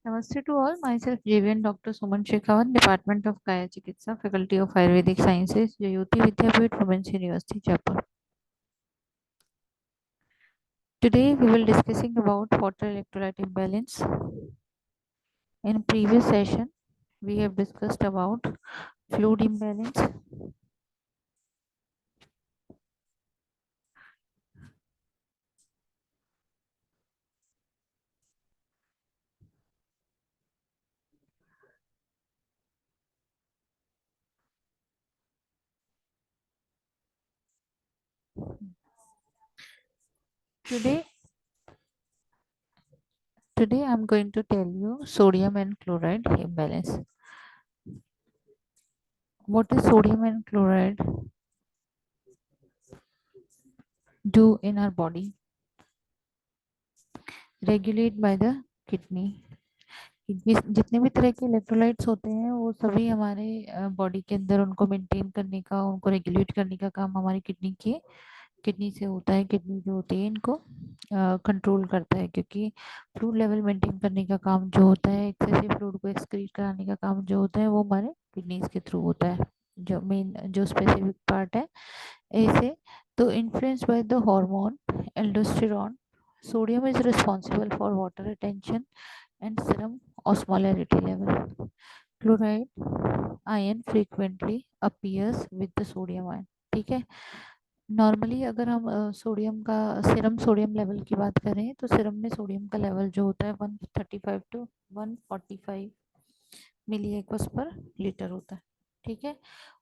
Namaste to all. Myself JVN Dr. Suman Shekhawat, Department of Kaya Chikitsa, Faculty of Ayurvedic Sciences, Jayoti Vidyapeeth, Women's University, Jaipur. Today we will discussing about water electrolyte imbalance. In previous session, we have discussed about fluid imbalance. Today, today I'm going to tell you sodium and chloride imbalance. What is sodium and chloride do in our body? Regulate by the kidney. जितने भी तरह के electrolytes होते हैं वो सभी हमारे body के अंदर उनको मेंटेन करने का, उनको रेगुलेट करने का काम हमारी किडनी से होता है। किडनी जो होती है इनको कंट्रोल करता है, क्योंकि फ्लूइड लेवल मेंटेन करने का काम जो होता है, एक्सेसिव फ्लूइड को एक्सक्रीट कराने का काम जो होता है वो हमारे किडनीज के थ्रू होता है। जो मेन जो स्पेसिफिक पार्ट है ऐसे, तो influence by the hormone aldosterone, sodium is responsible for water retention and serum osmolarity level. Chloride ion frequently appears with the sodium ion. ठीक है। नॉर्मली अगर हम सोडियम का सीरम सोडियम लेवल की बात करें तो सीरम में सोडियम का लेवल जो होता है 135 to 145 milli equivs per litre होता है। ठीक है।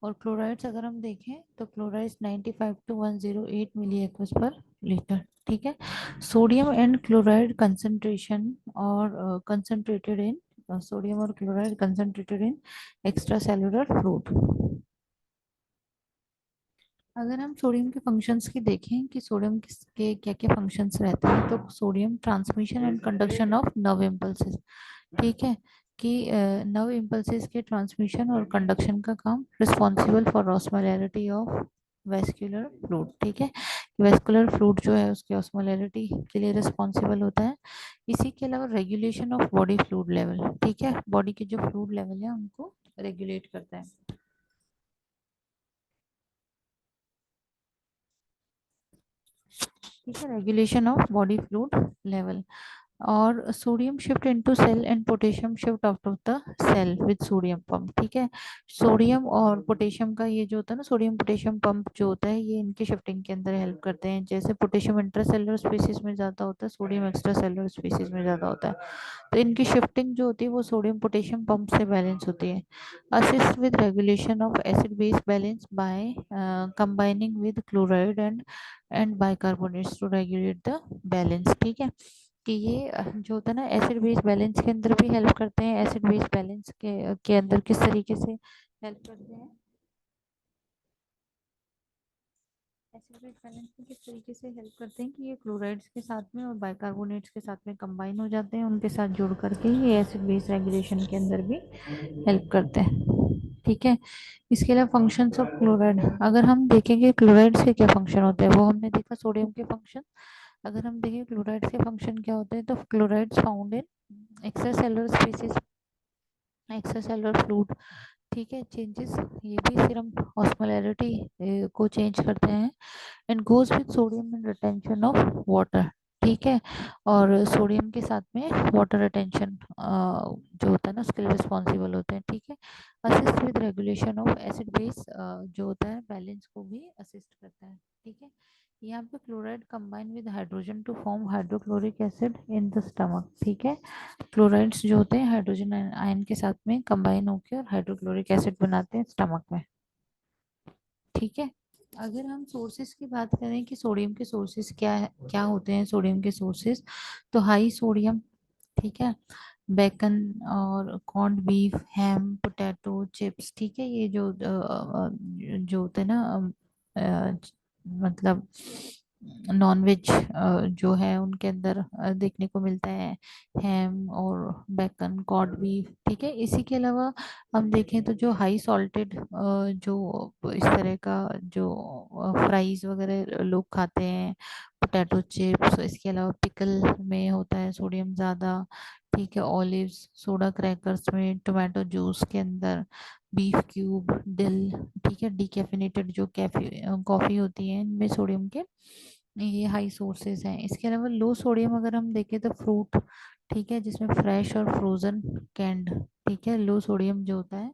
और क्लोराइड्स अगर हम देखें तो chlorides 95 to 108 milli equivs per litre. ठीक है। सोडियम एंड क्लोराइड कंसंट्रेशन और कंसंट्रेटेड इन सोडियम और क्लोराइड कंसंट्रेटेड इन एक्स्ट्रा सेलुलर फ्लूइड। अगर हम सोडियम के फंक्शंस की देखें कि सोडियम के क्या क्या फंक्शंस रहते हैं, तो sodium transmission and conduction of nerve impulses. ठीक है। कि नर्व इम्पल्सेस के ट्रांसमिशन और कंडक्शन का काम responsible for osmolarity of vascular fluid. ठीक है। वेस्कुलर फ्लूइड जो है उसकी ऑस्मोलैरिटी के लिए रिस्पॉन्सिबल होता है। इसी के अलावा regulation of body fluid level. ठीक है। बॉडी के जो फ्लूइड लेवल है उनको रेगुलेट करता है। ठीक है। Regulation of body fluid level. और sodium shift into cell and potassium shift out of the cell with sodium pump. ठीक है। सोडियम और पोटेशियम का ये जो होता है ना, सोडियम पोटेशियम पंप जो होता है, ये इनके शिफ्टिंग के अंदर हेल्प करते हैं। जैसे पोटेशियम इंट्रासेलुलर स्पीसीज में ज्यादा होता है, सोडियम एक्स्ट्रा सेलुलर स्पीसीज में ज्यादा होता है। तो इनकी शिफ्टिंग जो होती है वो सोडियम पोटेशियम पंप से बैलेंस होती है। Assist with regulation of acid base balance by combining with chloride and bicarbonates to regulate the balance. ठीक है। कि ये जो होता है ना, एसिड बेस बैलेंस के अंदर भी हेल्प करते हैं। एसिड बेस बैलेंस के अंदर किस तरीके से हेल्प करते हैं, एसिड बेस बैलेंस में किस तरीके से हेल्प करते हैं कि ये क्लोराइड्स के साथ में और बाइकार्बोनेट्स के साथ में कंबाइन हो जाते हैं, उनके साथ जुड़ करके ये एसिड बेस रेगुलेशन के अंदर भी हेल्प करते हैं। ठीक है। इसके अलावा फंक्शंस ऑफ क्लोराइड, अगर हम देखेंगे क्लोराइड्स के क्या फंक्शन होते हैं, वो हमने देखा सोडियम के फंक्शन। अगर हम देखें क्लोराइड्स के फंक्शन क्या होते हैं, तो chlorides found in extracellular species, extracellular fluid. ठीक है। चेंजेस ये भी सीरम ऑस्मोलैरिटी को चेंज करते हैं and goes with sodium in retention of water. ठीक है। और सोडियम के साथ में वाटर रिटेंशन जो होता है ना उसके लिए रिस्पॉन्सिबल होते हैं। ठीक है। Assist with regulation of acid base जो होता है बैलेंस को भी असिस्ट करता है। ठीक है। यहाँ पे chloride combine with hydrogen to form hydrochloric acid in the stomach. ठीक है। क्लोराइड्स जो होते हैं हाइड्रोजन आयन के साथ में कंबाइन होकर और हाइड्रोक्लोरिक एसिड बनाते हैं स्टमक में। ठीक है। अगर हम सोर्सेज की बात करें कि सोडियम के सोर्सेज क्या है, क्या होते हैं सोडियम के सोर्सेज, तो हाई सोडियम। ठीक है। बेकन और कॉर्न्ड बीफ, हैम, पोटैटो चिप्स। ठीक है। ये जो होते हैं ना मतलब नॉन वेज जो है उनके अंदर देखने को मिलता है, हैम और बेकन कॉड बीफ। ठीक है। इसी के अलावा हम देखें तो जो हाई सॉल्टेड जो इस तरह का जो फ्राइज वगैरह लोग खाते हैं, पोटैटो चिप्स, इसके अलावा पिकल में होता है सोडियम ज़्यादा। ठीक है, ऑलिव्स, सोडा क्रैकर्स में, टोमेटो जूस के अंदर, बीफ क्यूब, डिल। ठीक है, डिकैफिनेटेड जो कैफे कॉफ़ी होती है, इनमें सोडियम के ये हाई सोर्सेज हैं। इसके अलावा लो सोडियम अगर हम देखें तो फ्रूट, ठीक है, जिसमें फ्रेश और फ्रोजन कैंड, ठीक है, लो सोडियम जो होता है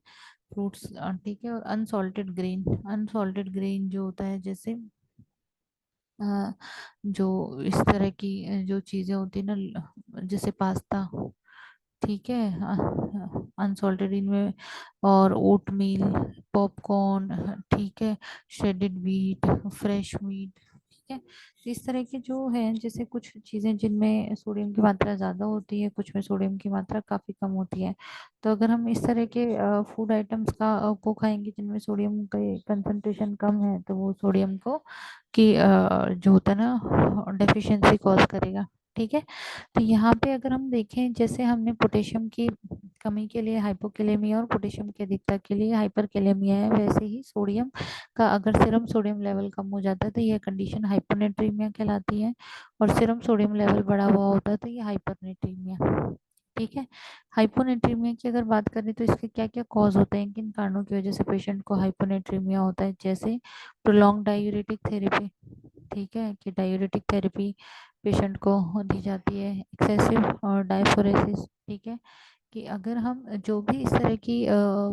फ्रूट्स। ठीक है, और अनसॉल्टेड ग्रेन, अनसॉल्टेड ग्रेन जो होता है जैसे अ, जो इस तरह की जो चीज़ें होती है ना, जैसे पास्ता, ठीक है, अनसॉल्टेड इनमें, और ओट मील, पॉपकॉर्न, ठीक है, श्रेडेड व्हीट, फ्रेश मीट। ठीक है, तो इस तरह के जो है जैसे कुछ चीज़ें जिनमें सोडियम की मात्रा ज़्यादा होती है, कुछ में सोडियम की मात्रा काफ़ी कम होती है। तो अगर हम इस तरह के फूड आइटम्स को खाएंगे जिनमें सोडियम का कंसंट्रेशन कम है, तो वो सोडियम को कि जो होता है ना डेफिशिएंसी कॉज करेगा। ठीक है, तो यहाँ पे अगर हम देखें, जैसे हमने पोटेशियम की कमी के लिए हाइपोकैलेमिया और पोटेशियम की अधिकता के लिए हाइपरकैलेमिया है, वैसे ही सोडियम का अगर सीरम सोडियम लेवल कम हो जाता है तो यह कंडीशन हाइपोनेट्रीमिया कहलाती है, और सीरम सोडियम लेवल बढ़ा हुआ होता है तो ये हाइपरनेट्रीमिया। ठीक है, हाइपोनेट्रीमिया की अगर बात करें तो इसके क्या क्या कॉज होते हैं, किन कारणों की वजह से पेशेंट को हाइपोनेट्रीमिया होता है, जैसे प्रोलॉन्ग डायूरेटिक थेरेपी। ठीक है, कि डायूरेटिक थेरेपी पेशेंट को दी जाती है, एक्सेसिव और डायफोरेसिस। ठीक है, कि अगर हम जो भी इस तरह की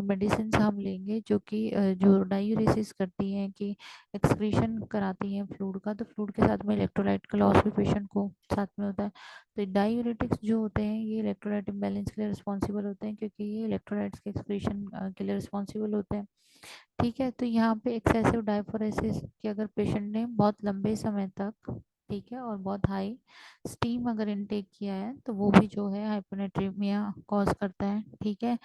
मेडिसिन हम लेंगे जो कि जो डायूरेसिस करती हैं, कि एक्सक्रीशन कराती हैं फ्लूइड का, तो फ्लूइड के साथ में इलेक्ट्रोलाइट का लॉस भी पेशेंट को साथ में होता है। तो डायूरेटिक्स जो होते हैं ये इलेक्ट्रोलाइट इम्बैलेंस के लिए रिस्पॉन्सिबल होते हैं, क्योंकि ये इलेक्ट्रोलाइट्स के एक्सक्रीशन के लिए रिस्पॉन्सिबल होते हैं। ठीक है, तो यहाँ पे एक्सेसिव डायफोरेसिस कि अगर पेशेंट ने बहुत लंबे समय तक, ठीक है, और बहुत हाई स्टीम अगर इनटेक किया है तो वो भी जो है हाइपोनेट्रीमिया कॉज करता है। ठीक है,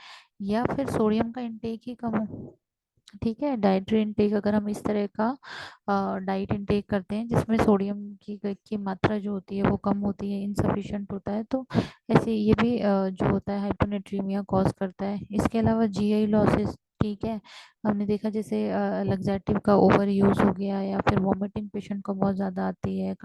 या फिर सोडियम का इनटेक ही कम हो। ठीक है, डाइटरी इनटेक अगर हम इस तरह का डाइट इनटेक करते हैं जिसमें सोडियम की मात्रा जो होती है वो कम होती है, इनसफिशिएंट होता है, तो ऐसे ये भी जो होता है हाइपोनेट्रीमिया कॉज करता है। इसके अलावा जीआई लॉसेस, ठीक है, हमने देखा जैसे लग्जेटिव का ओवर यूज हो गया, या फिर वॉमिटिंग पेशेंट को बहुत ज़्यादा आती है,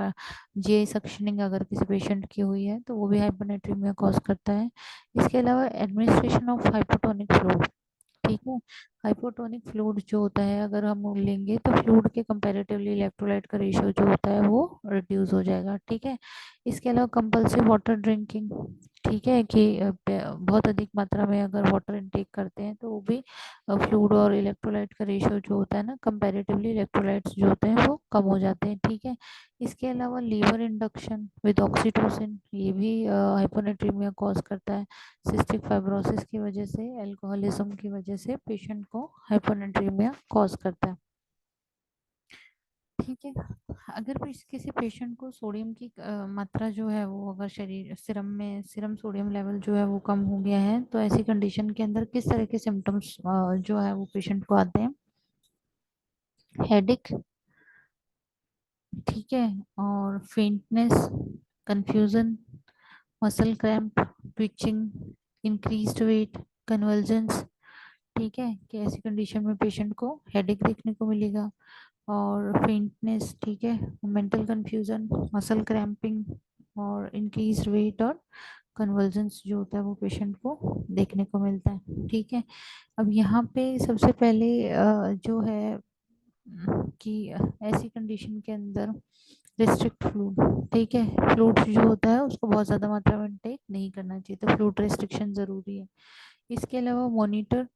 जीआई सक्शनिंग अगर किसी पेशेंट की हुई है तो वो भी हाइपोनेट्रीमिया कॉज करता है। इसके अलावा एडमिनिस्ट्रेशन ऑफ हाइपोटोनिक फ्लूइड, ठीक है, हाइपोटोनिक फ्लूइड जो होता है अगर हम वो लेंगे तो फ्लूइड के कंपैरेटिवली इलेक्ट्रोलाइट का रेशियो जो होता है वो रिड्यूस हो जाएगा। ठीक है, इसके अलावा कंपल्सिव वाटर ड्रिंकिंग, ठीक है, कि बहुत अधिक मात्रा में अगर वाटर इनटेक करते हैं तो वो भी फ्लूइड और इलेक्ट्रोलाइट का रेशियो जो होता है ना, कंपैरेटिवली इलेक्ट्रोलाइट्स जो होते हैं वो कम हो जाते हैं। ठीक है, इसके अलावा लीवर इंडक्शन विद ऑक्सीटोसिन, ये भी हाइपोनेट्रीमिया कॉज करता है। सिस्टिक फाइब्रोसिस की वजह से, अल्कोहलिज्म की वजह से पेशेंट को हाइपोनेट्रीमिया कॉज करता है। ठीक है, अगर किसी पेशेंट को सोडियम की मात्रा जो है वो अगर शरीर सीरम में सीरम सोडियम लेवल जो है वो कम हो गया है, तो ऐसी कंडीशन के अंदर किस तरह के सिम्टम्स जो है वो पेशेंट को आते हैं? हेडेक, ठीक है, और faintness, confusion, muscle cramp, twitching, increased weight, convergence. ठीक है, कि ऐसी कंडीशन में पेशेंट को हेडेक देखने को मिलेगा, और फेंटनेस, ठीक है, मेंटल कंफ्यूजन, मसल क्रैम्पिंग, और इंक्रीज वेट और कन्वर्जेंस जो होता है वो पेशेंट को देखने को मिलता है। ठीक है, अब यहाँ पे सबसे पहले जो है कि ऐसी कंडीशन के अंदर रिस्ट्रिक्ट फ्लूइड, ठीक है, फ्लूइड जो होता है उसको बहुत ज़्यादा मात्रा में इनटेक नहीं करना चाहिए, तो फ्लूइड रेस्ट्रिक्शन ज़रूरी है। इसके अलावा मॉनिटर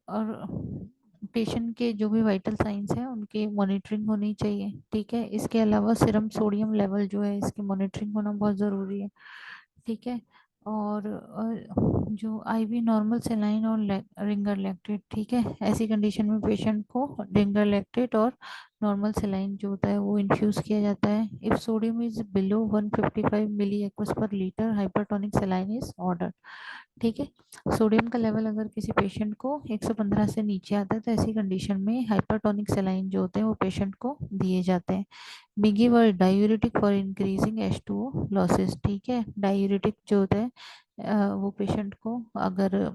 और पेशेंट के जो भी वाइटल साइंस हैं उनकी मॉनिटरिंग होनी चाहिए। ठीक है, इसके अलावा सीरम सोडियम लेवल जो है इसकी मॉनिटरिंग होना बहुत ज़रूरी है। ठीक है, और जो आईवी नॉर्मल सेलाइन और रिंगर लैक्टेट, ठीक है, ऐसी कंडीशन में पेशेंट को रिंगर लैक्टेट और नॉर्मल सेलाइन जो होता है वो इन्फ्यूज़ किया जाता है। If sodium is below 155 milli equivs per litre hypertonic saline is order. ठीक है, सोडियम का लेवल अगर किसी पेशेंट को 115 से नीचे आता है तो ऐसी कंडीशन में हाइपरटोनिक सेलाइन जो होते हैं वो पेशेंट को दिए जाते हैं। बिगी व diuretic for increasing H2O losses, ठीक है, डायूरेटिक जो होता है वो पेशेंट को अगर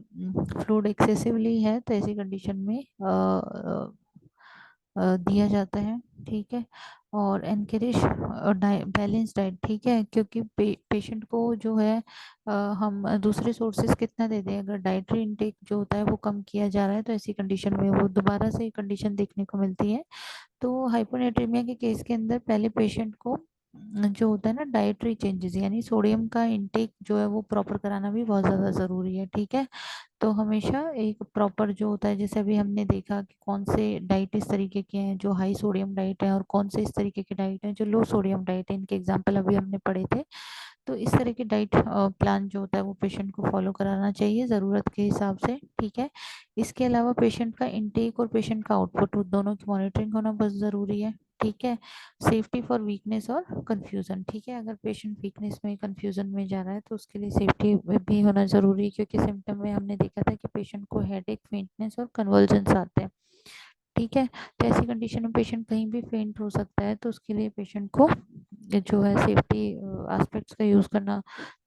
फ्लूइड एक्सेसिवली है तो ऐसी कंडीशन में दिया जाता है। ठीक है, और एनकरेज बैलेंस डाइट, ठीक है, क्योंकि पेशेंट को जो है हम दूसरे सोर्सेज कितना दे दें, अगर डाइटरी इनटेक जो होता है वो कम किया जा रहा है तो ऐसी कंडीशन में वो दोबारा से कंडीशन देखने को मिलती है। तो हाइपोनेट्रीमिया के केस के अंदर पहले पेशेंट को जो होता है ना डाइटरी चेंजेस, यानी सोडियम का इनटेक जो है वो प्रॉपर कराना भी बहुत ज़्यादा ज़रूरी है, ठीक है। तो हमेशा एक प्रॉपर जो होता है, जैसे अभी हमने देखा कि कौन से डाइट इस तरीके के हैं जो हाई सोडियम डाइट है और कौन से इस तरीके के डाइट हैं जो लो सोडियम डाइट है, इनके एग्जांपल अभी हमने पढ़े थे। तो इस तरह की डाइट प्लान जो होता है वो पेशेंट को फॉलो कराना चाहिए ज़रूरत के हिसाब से, ठीक है। इसके अलावा पेशेंट का इनटेक और पेशेंट का आउटपुट दोनों की मॉनिटरिंग होना बहुत ज़रूरी है, ठीक है। सेफ्टी फॉर वीकनेस और कंफ्यूजन, ठीक है, अगर पेशेंट वीकनेस में कंफ्यूजन में जा रहा है तो उसके लिए सेफ्टी भी होना ज़रूरी है, क्योंकि सिम्टम में हमने देखा था कि पेशेंट को हेडेक, फेंटनेस और कन्वर्जेंस आते हैं, ठीक है। तो ऐसी कंडीशन में पेशेंट कहीं भी फेंट हो सकता है, तो उसके लिए पेशेंट को जो है सेफ्टी एस्पेक्ट्स का यूज़ करना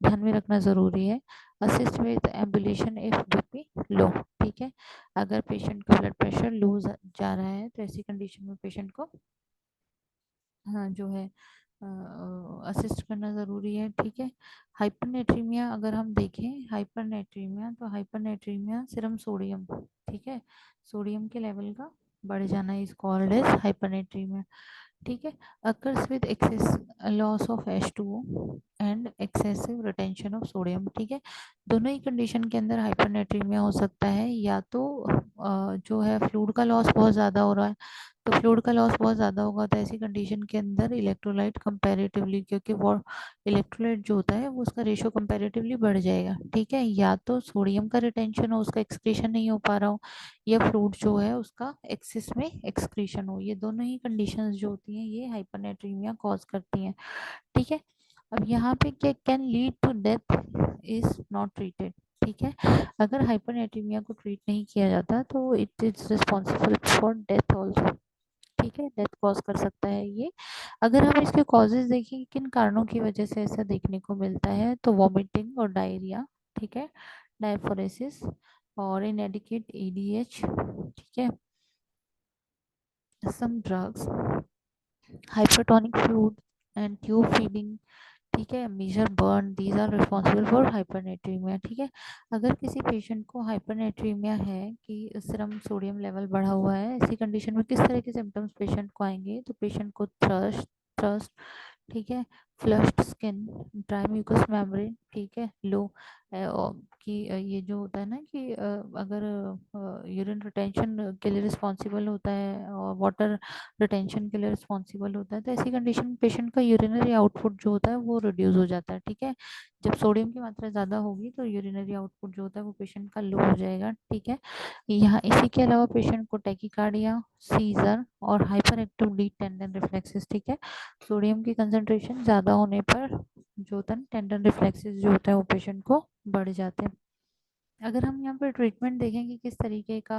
ध्यान में रखना ज़रूरी है। Assist with ambulation if BP low, ठीक है, अगर पेशेंट का ब्लड प्रेशर लो जा रहा है तो ऐसी कंडीशन में पेशेंट को हाँ जो है असिस्ट करना ज़रूरी है, ठीक है। हाइपरनेट्रीमिया अगर हम देखें, हाइपरनेट्रीमिया तो हाइपरनेट्रीमिया सीरम सोडियम, ठीक है, सोडियम के लेवल का बढ़ जाना इज कॉल्ड एज हाइपरनेट्रीमिया, ठीक है। Occurs with excess loss of H2O and excessive retention of sodium, ठीक है। दोनों ही कंडीशन के अंदर हाइपरनेट्रीमिया हो सकता है, या तो जो है फ्लूइड का लॉस बहुत ज़्यादा हो रहा है, तो फ्लूइड का लॉस बहुत ज़्यादा होगा तो ऐसी कंडीशन के अंदर इलेक्ट्रोलाइट कंपैरेटिवली, क्योंकि वो इलेक्ट्रोलाइट जो होता है वो उसका रेशो कंपैरेटिवली बढ़ जाएगा, ठीक है, या तो सोडियम का रिटेंशन हो, उसका एक्सक्रीशन नहीं हो पा रहा हो, या फ्लूइड जो है उसका एक्सेस में एक्सक्रीशन हो, ये दोनों ही कंडीशंस जो होती हैं ये हाइपरनेट्रीमिया कॉज करती हैं, ठीक है। अब यहाँ पे क्या can lead to death is not treated, ठीक है, अगर हाइपरनेट्रीमिया को ट्रीट नहीं किया जाता तो it is responsible for death also, ठीक है, डेथ कॉज कर सकता है ये। अगर हम इसके कॉजेज देखें किन कारणों की वजह से ऐसा देखने को मिलता है, तो वॉमिटिंग और डायरिया, ठीक है, डायफोरेसिस और इनएडिक्वेट एडीएच, ठीक है, some drugs, hypertonic food and tube feeding, ठीक है, major burn, these are responsible for hypernatraemia, ठीक है। अगर किसी पेशेंट को हाइपरनेट्रीमिया है कि सीरम सोडियम लेवल बढ़ा हुआ है, ऐसी कंडीशन में किस तरह के सिम्टम्स पेशेंट को आएंगे, तो पेशेंट को थ्रस्ट थ्रस्ट ठीक है, flushed skin, dry mucous membrane, ठीक है, लो कि ये जो होता है ना कि अगर यूरिन रिटेंशन के लिए रिस्पॉन्सिबल होता है और वाटर रिटेंशन के लिए रिस्पॉन्सिबल होता है, तो ऐसी कंडीशन में पेशेंट का यूरिनरी आउटपुट जो होता है वो रिड्यूस हो जाता है, ठीक है। जब सोडियम की मात्रा ज़्यादा होगी तो यूरिनरी आउटपुट जो होता है वो पेशेंट का लो हो जाएगा, ठीक है। यहाँ इसी के अलावा पेशेंट को टैकीकार्डिया, सीजर और hyper active D tendon reflexes, ठीक है, सोडियम की कंसंट्रेशन ज़्यादा होने पर जो होता है टेंडन रिफ्लेक्सेस जो होता है वो पेशेंट को बढ़ जाते हैं। अगर हम यहाँ पर ट्रीटमेंट देखें कि किस तरीके का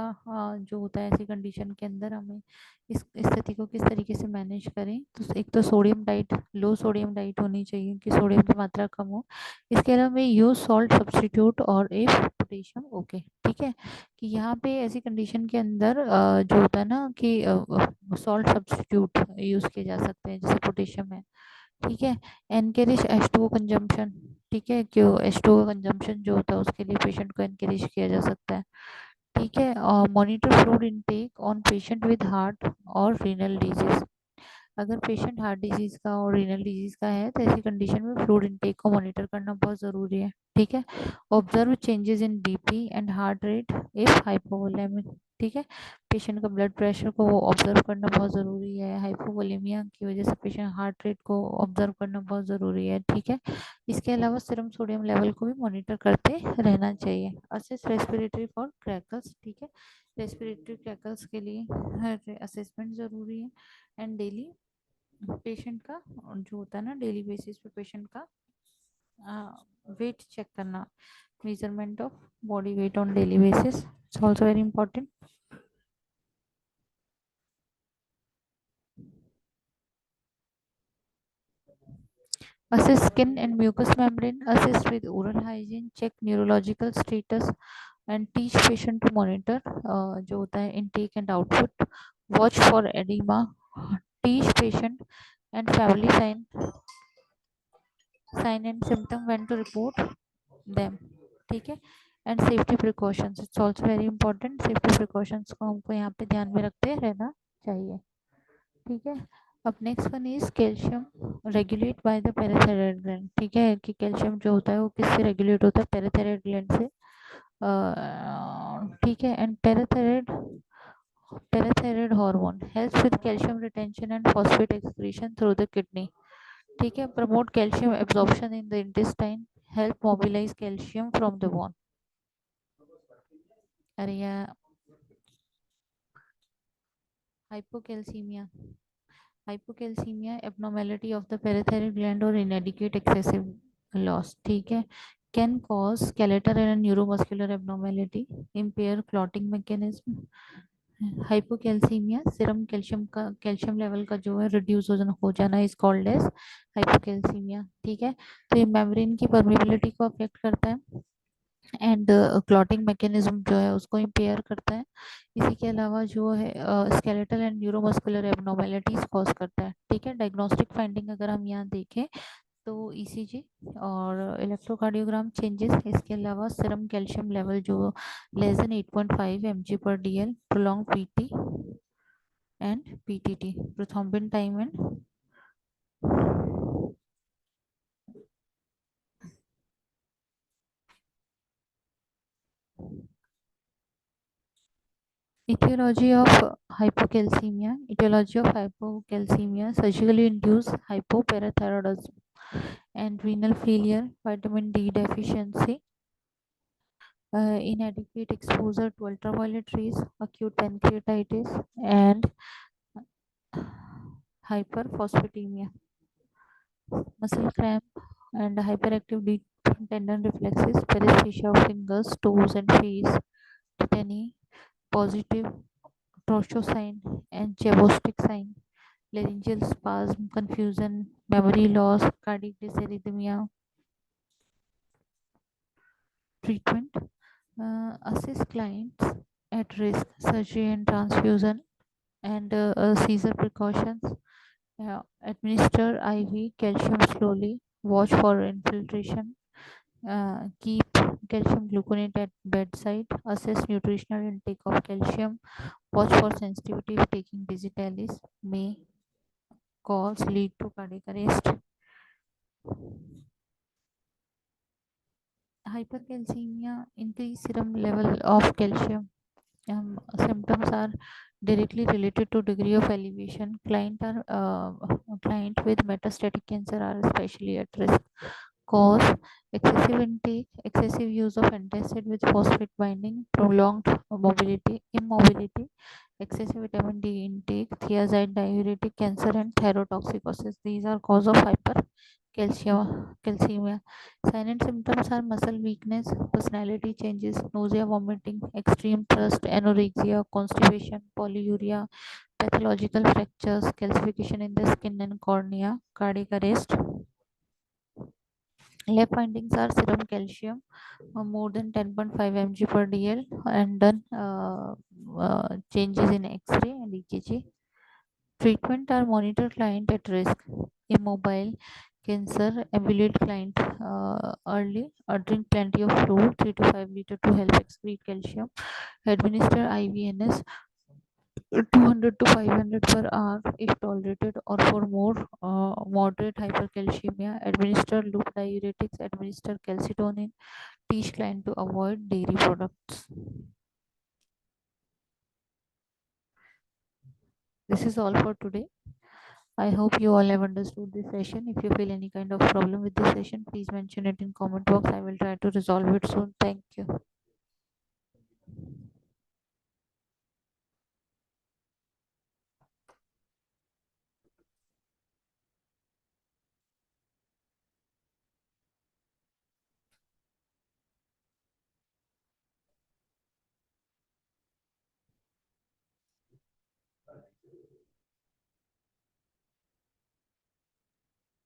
जो होता है ऐसी कंडीशन के अंदर हमें इस स्थिति को किस तरीके से मैनेज करें, तो एक तो सोडियम डाइट, लो सोडियम डाइट होनी चाहिए कि सोडियम की मात्रा कम हो। इसके अलावा में यूज सॉल्ट सब्सटीट्यूट और इफ पोटेशियम ओके, ठीक है, कि यहाँ पे ऐसी कंडीशन के अंदर जो होता है ना कि सॉल्ट सब्सटीट्यूट यूज़ किए जा सकते हैं, जैसे पोटेशियम है, ठीक है। एनकरेज H2O कंजम्पशन, ठीक है, क्यों H2O कंजम्पशन जो होता है उसके लिए पेशेंट को एनकरेज किया जा सकता है, ठीक है। और monitor fluid intake on patient with heart और रीनल डिजीज, अगर पेशेंट हार्ट डिजीज का और रीनल डिजीज का है तो ऐसी कंडीशन में फ्लूइड इनटेक को मॉनिटर करना बहुत ज़रूरी है, ठीक है। Observe changes in BP and heart rate if hypovolaemic, ठीक है, पेशेंट का ब्लड प्रेशर को ऑब्जर्व करना बहुत ज़रूरी है, हाइपोवोलेमिया की वजह से पेशेंट हार्ट रेट को ऑब्जर्व करना बहुत ज़रूरी है, ठीक है। इसके अलावा सीरम सोडियम लेवल को भी मॉनिटर करते रहना चाहिए। असेस रेस्पिरेटरी फॉर क्रैकल्स, ठीक है, रेस्पिरेटरी क्रैकल्स के लिए हर असेसमेंट ज़रूरी है। एंड डेली पेशेंट का जो होता है ना डेली बेसिस पे पेशेंट का वेट चेक करना, measurement of body weight on daily basis it's also very important. assess skin and mucous membrane, assist with oral hygiene, check neurological status and teach patient to monitor जो होता है intake and output, watch for edema, teach patient and family sign and symptom when to report them. ठीक है. And safety precautions, it's also very important. Safety precautions को हमको यहाँ पे ध्यान में रखते रहना चाहिए. ठीक है. अब next one is calcium regulate by the parathyroid gland. ठीक है, कि कैल्शियम जो होता है वो किससे रेगुलेट होता है? पैराथायरॉयड ग्लैंड से. ठीक है. And parathyroid hormone helps with calcium retention and phosphate excretion through the kidney. ठीक है. Promote calcium absorption in the intestine, help mobilize calcium from the bone. अरे यार, hypocalcaemia. Hypocalcaemia abnormality of the parathyroid gland or inadequate excessive loss. ठीक है. Can cause skeletal and neuromuscular abnormality, impair clotting mechanism. Hypocalcaemia serum calcium level का जो है reduce हो जाना is called as hypocalcaemia. ठीक है. तो ये मेम्ब्रेन की परमेबिलिटी को अफेक्ट करता है एंड क्लॉटिंग मैकेनिज्म जो है उसको इम्पेयर करता है. इसी के अलावा जो है skeletal and neuromuscular abnormalities cause करता है. ठीक है. डायग्नोस्टिक फाइंडिंग अगर हम यहाँ देखें तो ईसीजी और इलेक्ट्रोकार्डियोग्राम चेंजेस, इसके अलावा सीरम कैल्शियम लेवल जो less than 8.5 mg per dl, prolong PT and PTT, prothrombin time and etiology of hypocalcemia, surgically induced hypoparathyroidism and renal failure, vitamin D deficiency, inadequate exposure to ultraviolet rays, acute pancreatitis, and hyperphosphatemia, muscle cramp, and hyperactive deep tendon reflexes, paresthesia of fingers, toes, and face, tetany, positive Trocho sign and Chebostic sign, laryngeal spasm, confusion, memory loss, cardiac dysarrhythmia. Treatment: assist clients at risk, surgery and transfusion, and seizure precautions. Administer IV calcium slowly. Watch for infiltration. Keep calcium gluconate at bedside. Assess nutritional intake of calcium. Watch for sensitivity if taking digitalis may cause lead to cardiac arrest. Hypercalcemia, increased serum level of calcium. Symptoms are directly related to degree of elevation. Client with metastatic cancer are especially at risk. Cause: excessive intake, excessive use of antacid with phosphate binding, prolonged immobility, excessive vitamin D intake, thiazide diuretic, cancer, and thyrotoxicosis. These are cause of hypercalcemia. Sign and symptoms are muscle weakness, personality changes, nausea, vomiting, extreme thirst, anorexia, constipation, polyuria, pathological fractures, calcification in the skin and cornea, cardiac arrest. Lab findings are serum calcium more than 10.5 mg per dl, and then changes in X-ray and EKG. Treatment are monitor client at risk, immobile, cancer, ambulate client early, drink plenty of fluid 3 to 5 liter to help excrete calcium, administer IVNS 200 to 500 per hour if tolerated, or for more moderate hypercalcemia, administer loop diuretics, administer calcitonin, teach client to avoid dairy products. This is all for today. I hope you all have understood this session. If you feel any kind of problem with this session, please mention it in comment box. I will try to resolve it soon. Thank you.